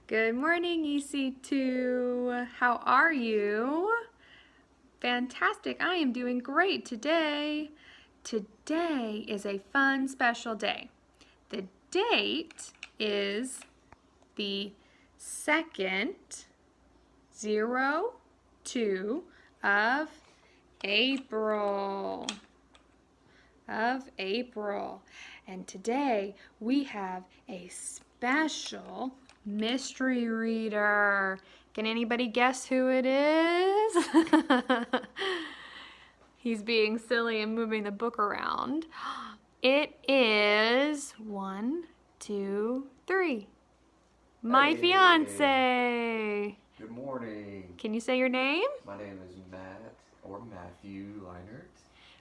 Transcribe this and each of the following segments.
Good morning, EC2. How are you? Fantastic. I am doing great today. Today is a fun, special day. The date is the 2nd, 02 of April. And today we have a special mystery reader. Can anybody guess who it is? He's being silly and moving the book around. It is 1, 2, 3. My Hey. fiance. Good morning. Can you say your name? My name is Matt or Matthew Leinert.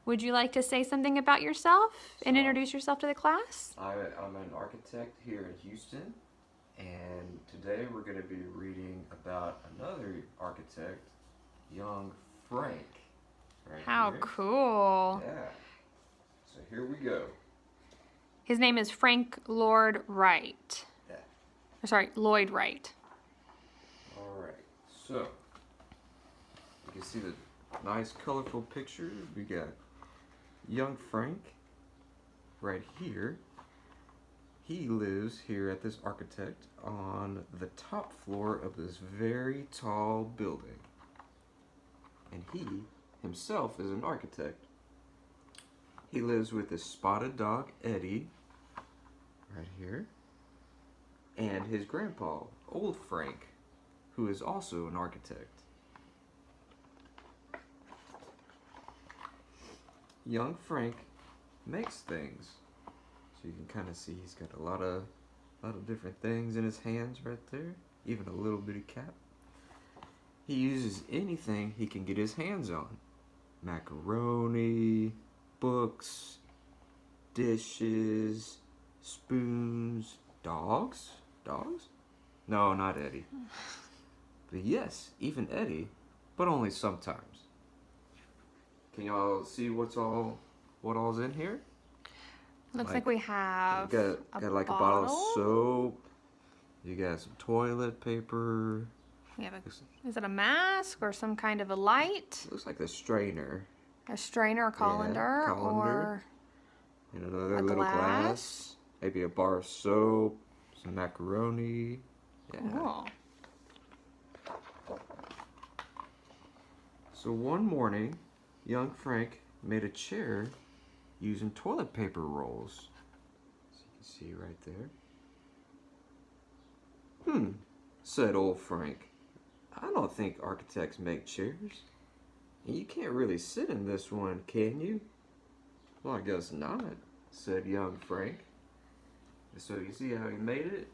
Would you like to say something about yourself and So, introduce yourself to the class? I'm an architect here in Houston, and today we're going to be reading about another architect, young Frank. Right How here. cool. Yeah. So here we go. His name is Frank Lloyd Wright. Yeah. Sorry, Lloyd Wright. All right. So you can see the nice colorful picture. We got young Frank right here. He lives here at this architect on the top floor of this very tall building. And he himself is an architect. He lives with his spotted dog, Eddie, right here, and his grandpa, Old Frank, who is also an architect. Young Frank makes things. So you can kind of see he's got a lot of different things in his hands right there, even a little bitty cap. He uses anything he can get his hands on. Macaroni, books, dishes, spoons, dogs? Dogs? No, not Eddie. But yes, even Eddie, but only sometimes. Can y'all see what all's in here? Looks like we have got like a bottle of soap. You got some toilet paper. We have is it a mask or some kind of a light? Looks like a strainer. A strainer, a colander, or and another a little glass. Maybe a bar of soap, some macaroni. Yeah. Cool. So one morning, young Frank made a chair using toilet paper rolls. So you can see right there. Said old Frank. I don't think architects make chairs. And you can't really sit in this one, can you? Well, I guess not, said young Frank. So you see how he made it?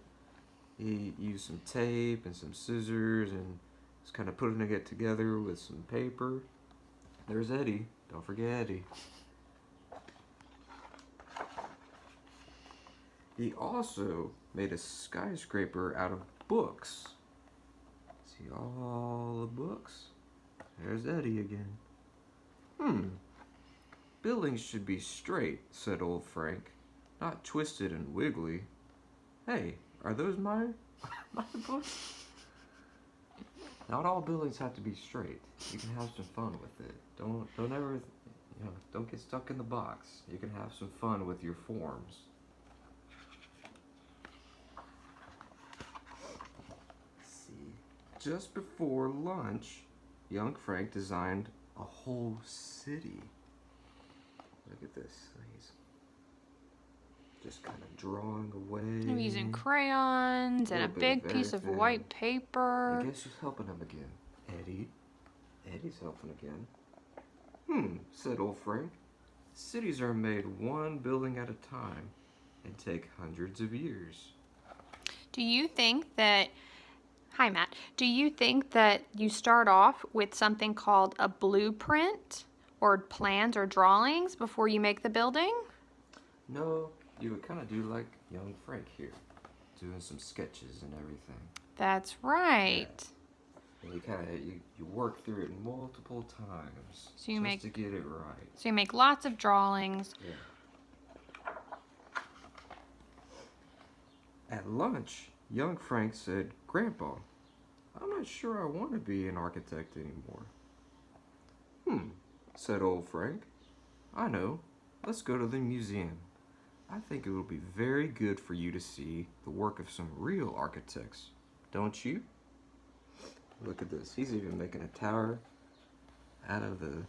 He used some tape and some scissors and was kind of putting it together with some paper. There's Eddie. Don't forget Eddie. He also made a skyscraper out of books. See all the books? There's Eddie again. Buildings should be straight, said old Frank, not twisted and wiggly. Hey, are those my books? Not all buildings have to be straight. You can have some fun with it. Don't ever, don't get stuck in the box. You can have some fun with your forms. Just before lunch, young Frank designed a whole city. Look at this. He's just kind of drawing away. I'm using crayons and a big piece of white paper. I guess who's helping him again? Eddie. Eddie's helping again. Said old Frank. Cities are made one building at a time and take hundreds of years. Do you think that Hi, Matt. Do you think that you start off with something called a blueprint or plans or drawings before you make the building? No, you would kind of do like young Frank here, doing some sketches and everything. That's right. Yeah. And you kind of you work through it multiple times so you just to get it right. So you make lots of drawings. Yeah. At lunch, young Frank said, "Grandpa, I'm not sure I want to be an architect anymore." Said old Frank. "I know. Let's go to the museum. I think it will be very good for you to see the work of some real architects. Don't you?" Look at this. He's even making a tower out of the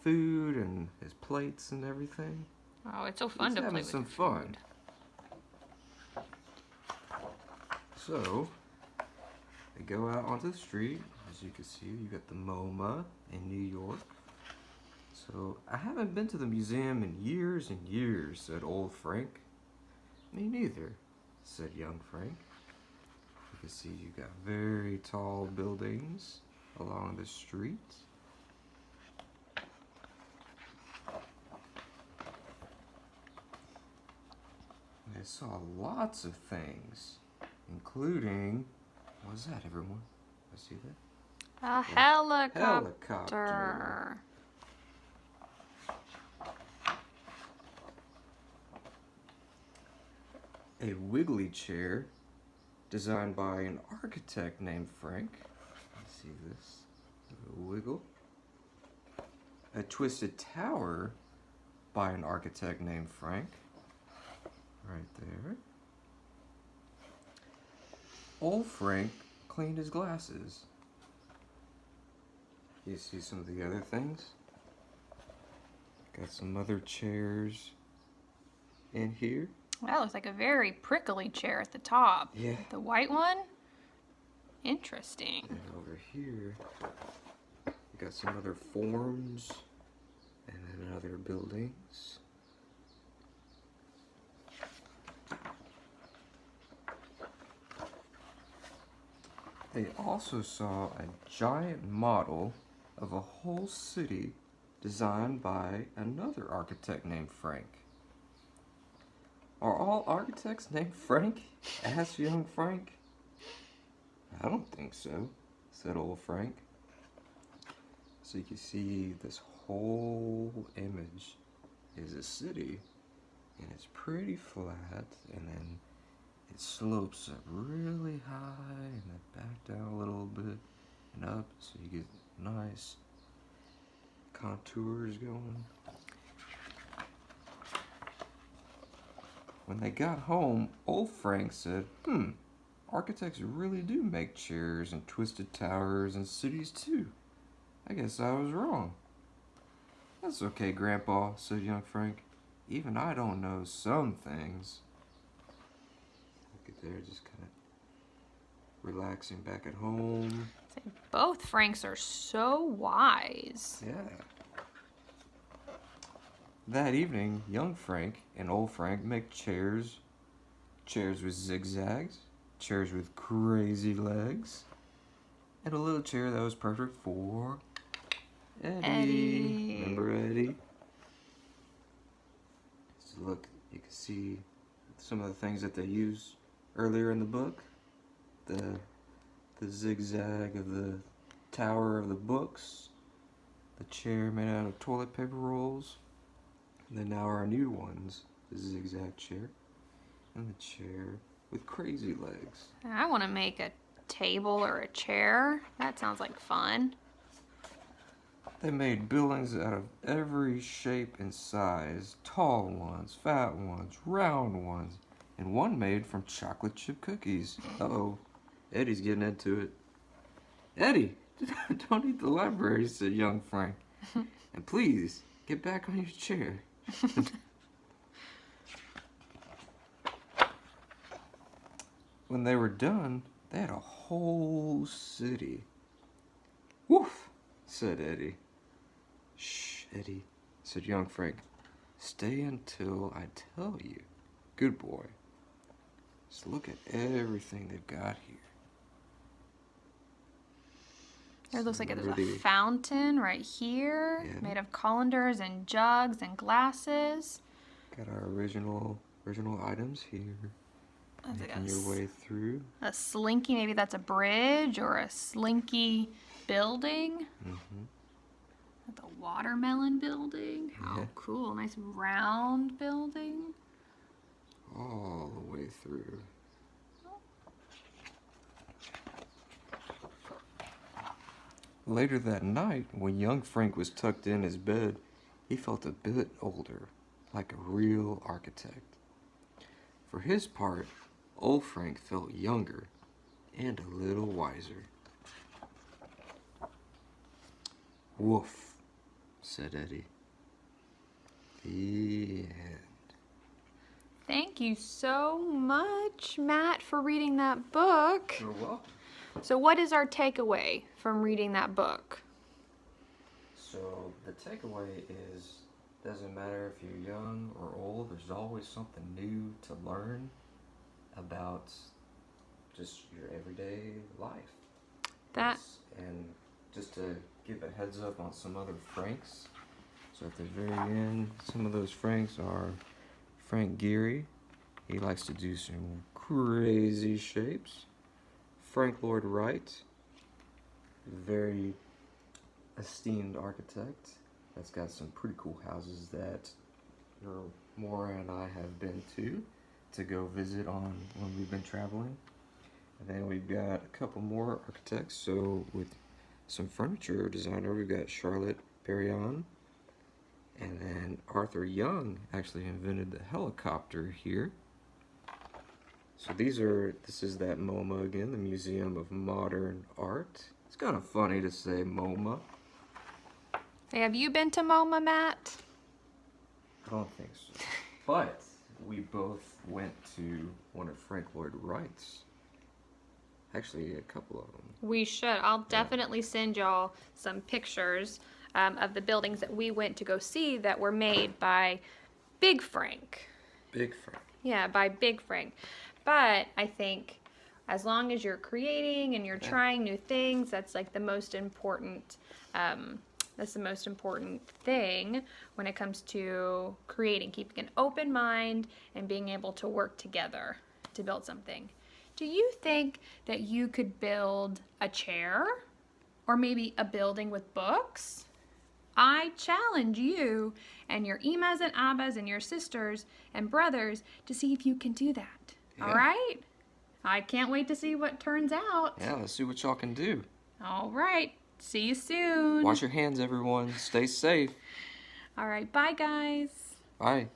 food and his plates and everything. Oh, it's so fun He's to play having with some the fun. food. So, they go out onto the street. As you can see, you got the MoMA in New York. So, "I haven't been to the museum in years and years," said old Frank. "Me neither," said young Frank. You can see you got very tall buildings along the street. They saw lots of things, including, what's that, everyone? I see that? A helicopter. Helicopter. A wiggly chair designed by an architect named Frank. Let's see this. A wiggle. A twisted tower by an architect named Frank. Right there. Old Frank cleaned his glasses. You see some of the other things? Got some other chairs in here. That looks like a very prickly chair at the top. Yeah. The white one? Interesting. And over here, you got some other forms and then other buildings. They also saw a giant model of a whole city designed by another architect named Frank. "Are all architects named Frank?" asked young Frank. "I don't think so," said old Frank. So you can see this whole image is a city, and it's pretty flat, and then it slopes up really high and then back down a little bit and up, so you get nice contours going. When they got home, old Frank said, "Architects really do make chairs and twisted towers and cities too. I guess I was wrong." "That's okay, Grandpa," said young Frank. "Even I don't know some things." Look at there, just kind of relaxing back at home. Both Franks are so wise. Yeah. That evening, young Frank and old Frank make chairs. Chairs with zigzags, chairs with crazy legs, and a little chair that was perfect for Eddie. Remember Eddie? So look, you can see some of the things that they used earlier in the book. The zigzag of the tower of the books, the chair made out of toilet paper rolls, and then now our new ones, the zigzag chair, and the chair with crazy legs. I want to make a table or a chair. That sounds like fun. They made buildings out of every shape and size, tall ones, fat ones, round ones, and one made from chocolate chip cookies. Uh-oh, Eddie's getting into it. "Eddie, don't eat the library," said young Frank. "And please, get back on your chair." When they were done, they had a whole city. "Woof," said Eddie. "Shh, Eddie," said young Frank. "Stay until I tell you. Good boy. Just look at everything they've got here." It looks like there's a Really- fountain right here, Yeah. made of colanders and jugs and glasses. Got our original items here. That's like Making your way through. a slinky, maybe that's a bridge or a slinky building. Mm-hmm. The watermelon building. How Yeah. cool. Nice round building. All the way through. Later that night, when young Frank was tucked in his bed, he felt a bit older, like a real architect. For his part, old Frank felt younger and a little wiser. "Woof," said Eddie. The end. Thank you so much, Matt, for reading that book. You're welcome. So what is our takeaway from reading that book? So the takeaway is, doesn't matter if you're young or old, there's always something new to learn about just your everyday life. That And just to give a heads up on some other Franks. So at the very end, some of those Franks are Frank Gehry. He likes to do some crazy shapes. Frank Lloyd Wright, very esteemed architect that's got some pretty cool houses that Maura and I have been to go visit on when we've been traveling. And then we've got a couple more architects. So with some furniture designer, we've got Charlotte Perriand, and then Arthur Young actually invented the helicopter here. So this is that MoMA again, the Museum of Modern Art. It's kind of funny to say MoMA. Hey, have you been to MoMA, Matt? I don't think so. But we both went to one of Frank Lloyd Wright's. Actually, a couple of them. We should. I'll definitely send y'all some pictures of the buildings that we went to go see that were made by Big Frank. Big Frank. Yeah, by Big Frank. But I think as long as you're creating and you're trying new things, that's like the most important. That's the most important thing when it comes to creating, keeping an open mind and being able to work together to build something. Do you think that you could build a chair or maybe a building with books? I challenge you and your Emas and Abbas and your sisters and brothers to see if you can do that. Yeah. All right? I can't wait to see what turns out. Yeah, let's see what y'all can do. All right. See you soon. Wash your hands, everyone. Stay safe. All right. Bye, guys. Bye.